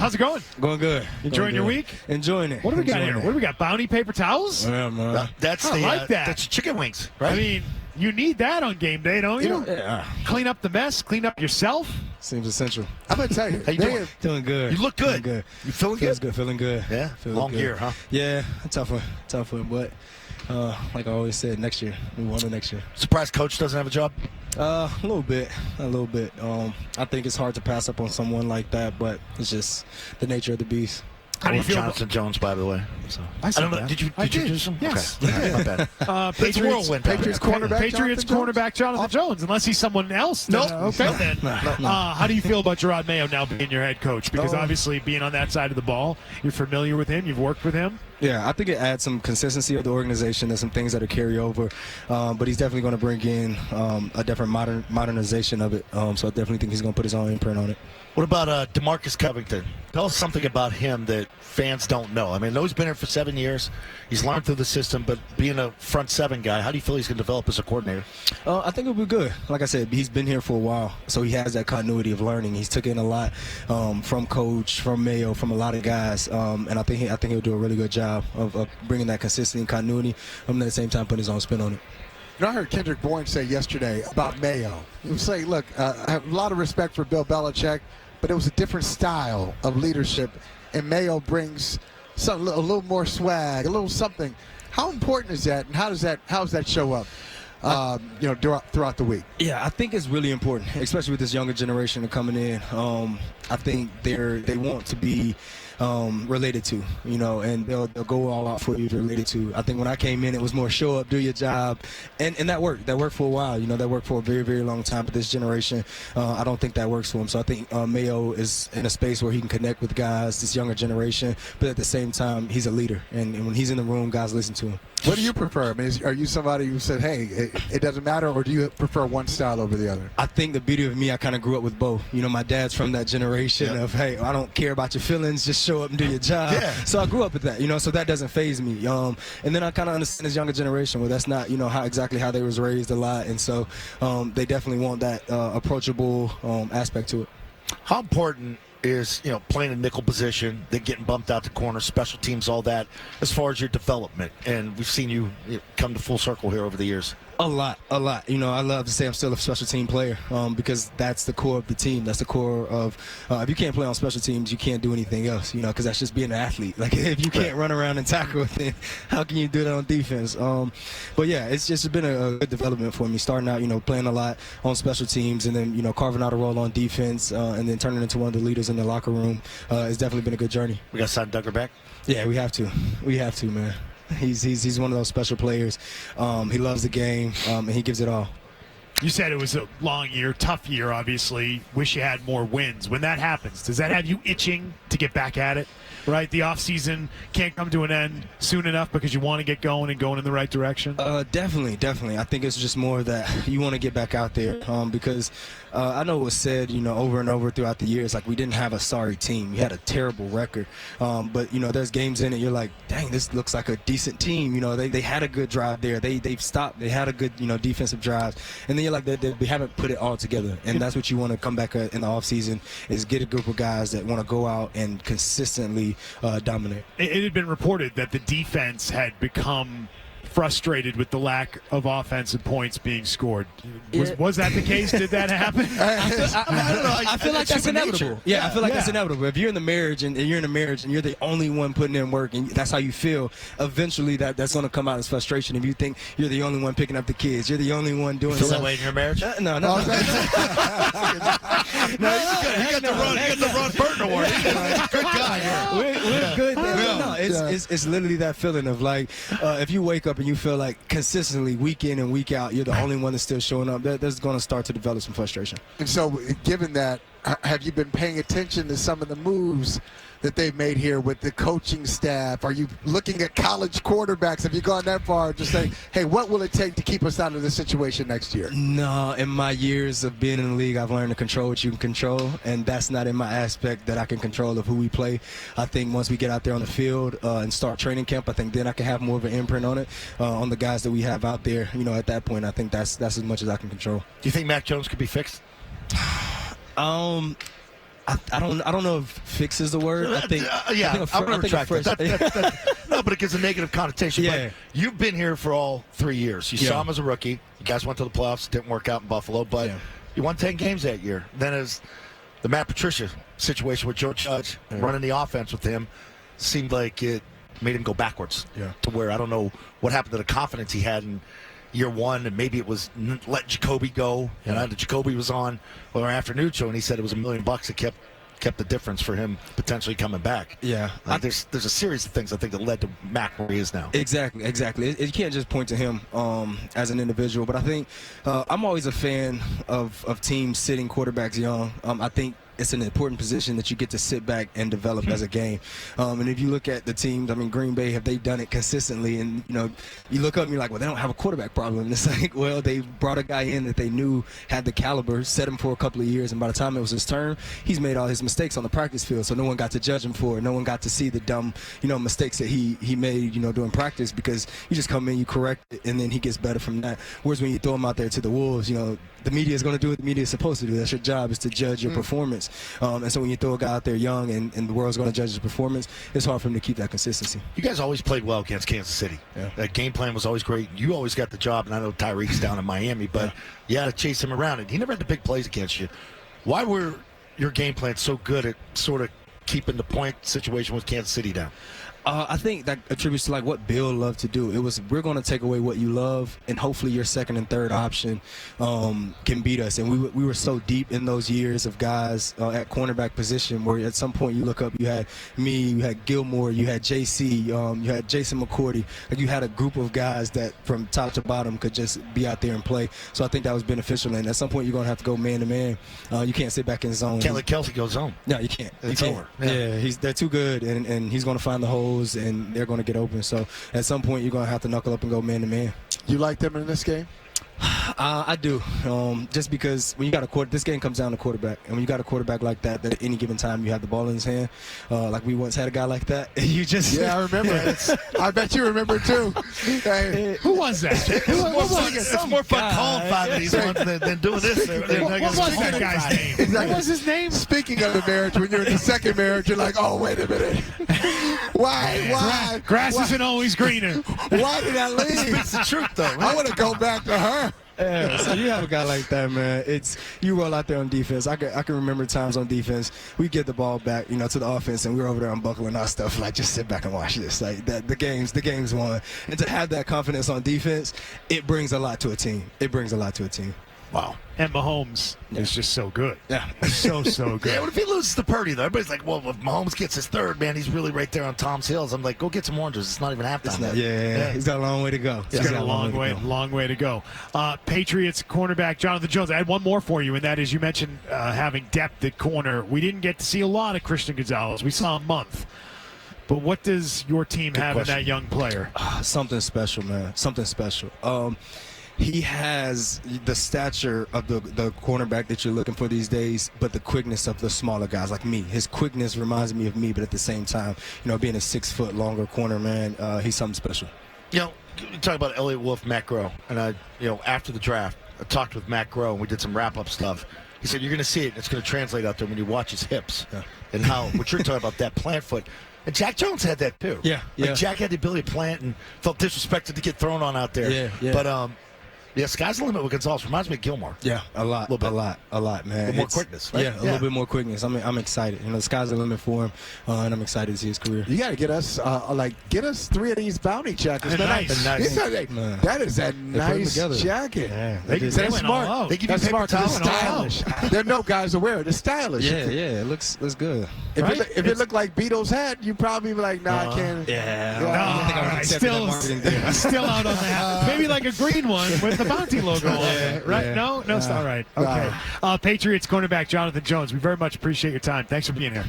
How's it going? Going good. Enjoying your week? Enjoying it. What do we got here? What do we got? Bounty paper towels? Yeah, man. That's I like that. That's chicken wings, right? I mean, you need that on game day, don't you? Yeah. Clean up the mess. Clean up yourself. Seems essential. I'm gonna tell you, how you doing? Doing good. You look good. Feeling good. You feeling Feels good? good. Feeling good. Yeah. Feeling Long good. year, huh? Yeah. A tough one. Tough one. But like I always said, next year. We want it next year. Surprised coach doesn't have a job? A little bit. I think it's hard to pass up on someone like that, but it's just the nature of the beast. How do you feel Jonathan Jones, by the way. So. I said don't know. that. Did you I did. introduce him? Yes. Okay. My bad. It's Patriots, whirlwind. Patriots cornerback Jonathan Jones. Unless he's someone else. Nope. Okay. Then. No. How do you feel about Gerard Mayo now being your head coach? Because Oh. obviously being on that side of the ball, you're familiar with him. You've worked with him. Yeah, I think it adds some consistency of the organization. There's some things that are carry over, but he's definitely going to bring in a different modernization of it. So I definitely think he's going to put his own imprint on it. What about DeMarcus Covington? Tell us something about him that fans don't know. I mean, I know he's been here for 7 years. He's learned through the system, but being a front seven guy, how do you feel he's going to develop as a coordinator? I think it'll be good. Like I said, he's been here for a while, so he has that continuity of learning. He's took in a lot from coach, from Mayo, from a lot of guys, and I think he'll do a really good job of bringing that consistency and continuity, and at the same time putting his own spin on it. You know, I heard Kendrick Bourne say yesterday about Mayo. He was saying, look, I have a lot of respect for Bill Belichick, but it was a different style of leadership, and Mayo brings a little more swag, a little something. How important is that, and how does that show up, throughout the week? Yeah, I think it's really important, especially with this younger generation coming in. I think they want to be related to, and they'll go all out for you to related to. I think when I came in, it was more show up, do your job, and that worked. That worked for a while. That worked for a very, very long time. But this generation, I don't think that works for him. So I think Mayo is in a space where he can connect with guys, this younger generation, but at the same time, he's a leader, and when he's in the room, guys listen to him. What do you prefer? I mean, are you somebody who said, hey, it doesn't matter, or do you prefer one style over the other? I think the beauty of me, I kind of grew up with both. My dad's from that generation of, hey, I don't care about your feelings, just show up and do your job. Yeah. So I grew up with that, so that doesn't faze me. And then I kind of understand this younger generation where that's not, how they was raised a lot. And so they definitely want that approachable aspect to it. How important is playing a nickel position, then getting bumped out to corner, special teams, all that, as far as your development? And we've seen you come to full circle here over the years. A lot. I love to say I'm still a special team player because that's the core of the team. That's the core of if you can't play on special teams, you can't do anything else, because that's just being an athlete. Like, if you can't run around and tackle, then how can you do that on defense? But, yeah, it's just been a good development for me, starting out, playing a lot on special teams and then, carving out a role on defense and then turning into one of the leaders in the locker room. It's definitely been a good journey. We got to sign Duggar back? Yeah, we have to. We have to, man. He's one of those special players. He loves the game, and he gives it all. You said it was a long year, tough year, obviously. Wish you had more wins. When that happens, does that have you itching to get back at it? Right? The offseason can't come to an end soon enough because you want to get going and going in the right direction? Definitely. I think it's just more that you want to get back out there because I know it was said, over and over throughout the years, like we didn't have a sorry team. We had a terrible record. But, there's games in it, you're like, dang, this looks like a decent team. They had a good drive there. They've stopped. They had a good, defensive drive. And then you're like, they haven't put it all together. And that's what you want to come back in the offseason is get a group of guys that want to go out and consistently dominate. It had been reported that the defense had become frustrated with the lack of offensive points being scored. Was that the case? Did that happen? I feel like that's inevitable. Nature. Yeah, I feel like that's inevitable. If you're in the marriage and you're the only one putting in work and that's how you feel, eventually that's going to come out as frustration. If you think you're the only one picking up the kids, you're the only one doing Feel that way in your marriage? No. No, you got the Ron Burton Award. Good guy here. We're good there. No, it's literally that feeling of like if you wake up and you feel like consistently week in and week out you're the only one that's still showing up, that's going to start to develop some frustration. And so, given that, have you been paying attention to some of the moves that they've made here with the coaching staff? Are you looking at college quarterbacks? Have you gone that far to say, hey, what will it take to keep us out of this situation next year? No, in my years of being in the league, I've learned to control what you can control, and that's not in my aspect that I can control of who we play. I think once we get out there on the field and start training camp, I think then I can have more of an imprint on it, on the guys that we have out there. At that point, I think that's as much as I can control. Do you think Mac Jones could be fixed? I don't know if fix is the word. I think I'm going to retract that. No, but it gives a negative connotation. Yeah. But you've been here for all 3 years. You saw him as a rookie. You guys went to the playoffs. Didn't work out in Buffalo, but you won 10 games that year. Then as the Matt Patricia situation with Joe Judge, running the offense with him, seemed like it made him go backwards to where I don't know what happened to the confidence he had in year one, and maybe it was let Jacoby go. And Jacoby was on our afternoon show, and he said it was $1 million that kept the difference for him potentially coming back. Yeah. There's a series of things I think that led to Mac where he is now. Exactly. You can't just point to him as an individual, but I think I'm always a fan of teams sitting quarterbacks young. I think it's an important position that you get to sit back and develop as a game. And if you look at the teams, I mean, Green Bay, have they done it consistently? And, you look up and you're like, well, they don't have a quarterback problem. And it's like, well, they brought a guy in that they knew had the caliber, set him for a couple of years, and by the time it was his turn, he's made all his mistakes on the practice field, so no one got to judge him for it. No one got to see the dumb, mistakes that he made, during practice, because you just come in, you correct it, and then he gets better from that. Whereas when you throw him out there to the Wolves, the media is going to do what the media is supposed to do. That's your job, is to judge your performance. And so when you throw a guy out there young and the world's going to judge his performance, it's hard for him to keep that consistency. You guys always played well against Kansas City. Yeah. That game plan was always great. You always got the job, and I know Tyreek's down in Miami, but you had to chase him around, and he never had the big plays against you. Why were your game plans so good at sort of keeping the point situation with Kansas City down? I think that attributes to what Bill loved to do. It was, we're going to take away what you love, and hopefully your second and third option can beat us. And we were so deep in those years of guys at cornerback position where at some point you look up, you had me, you had Gilmore, you had JC, you had Jason McCourty. You had a group of guys that from top to bottom could just be out there and play. So I think that was beneficial. And at some point you're going to have to go man to man. You can't sit back in zone. Can't let Kelsey go zone. No, you can't. It's over. Yeah, they're too good, and he's going to find the holes, and they're going to get open. So at some point, you're going to have to knuckle up and go man to man. You like them in this game? I do, just because when you got this game comes down to quarterback, and when you got a quarterback like that at any given time you have the ball in his hand, like we once had a guy like that, you just I remember. I bet you remember too. Hey, who was that? It's more fun calling 5 of these ones than doing this. What was that guy's name? Exactly. What was his name? Speaking of the marriage, when you're in the second marriage, you're like, oh, wait a minute. Why? Grass isn't always greener. Why did I leave? It's the truth, though. I want to go back to her. Yeah, so you have a guy like that, man. You roll out there on defense. I can remember times on defense we get the ball back, to the offense, and we're over there unbuckling our stuff. Like, just sit back and watch this. Like that, the game's won. And to have that confidence on defense, it brings a lot to a team. Wow. And Mahomes is just so good. Yeah. So good. Yeah, what if he loses to Purdy, though? Everybody's like, well, if Mahomes gets his third, man, he's really right there on Tom's heels. I'm like, go get some oranges. It's not even halftime. Yeah. He's got a long way to go. He's got a long way to go. Patriots cornerback Jonathan Jones. I had one more for you, and that is you mentioned having depth at corner. We didn't get to see a lot of Christian Gonzalez. We saw a month. But what does your team have in that young player? Something special, man. Something special. He has the stature of the cornerback that you're looking for these days, but the quickness of the smaller guys like me. His quickness reminds me of me, but at the same time, being a 6 foot longer corner, man, he's something special. You talk about Elliott Wolf, Matt Groh, and after the draft, I talked with Matt Groh and we did some wrap-up stuff. He said, you're going to see it. It's going to translate out there when you watch his hips and how what you're talking about, that plant foot. And Jack Jones had that too. Yeah. Jack had the ability to plant and felt disrespected to get thrown on out there. Yeah. But sky's the limit with Gonzalez. Reminds me of Gilmore. Yeah, a lot, man. More quickness, right? Yeah, a little bit more quickness. I'm excited. The sky's the limit for him, and I'm excited to see his career. You got to get us 3 of these bounty checkers. Nice. That is a nice jacket. Yeah, That's smart. They give you paper smart. towels. Stylish. There are no guys that wear it. It's stylish. Yeah, it looks good. If it looked like Beatles' hat, you'd probably be like, I can't. Yeah. Still out on that. Maybe like a green one with the Bounty logo on it, right? Yeah. No, it's not right. Okay. Patriots cornerback Jonathan Jones, we very much appreciate your time. Thanks for being here.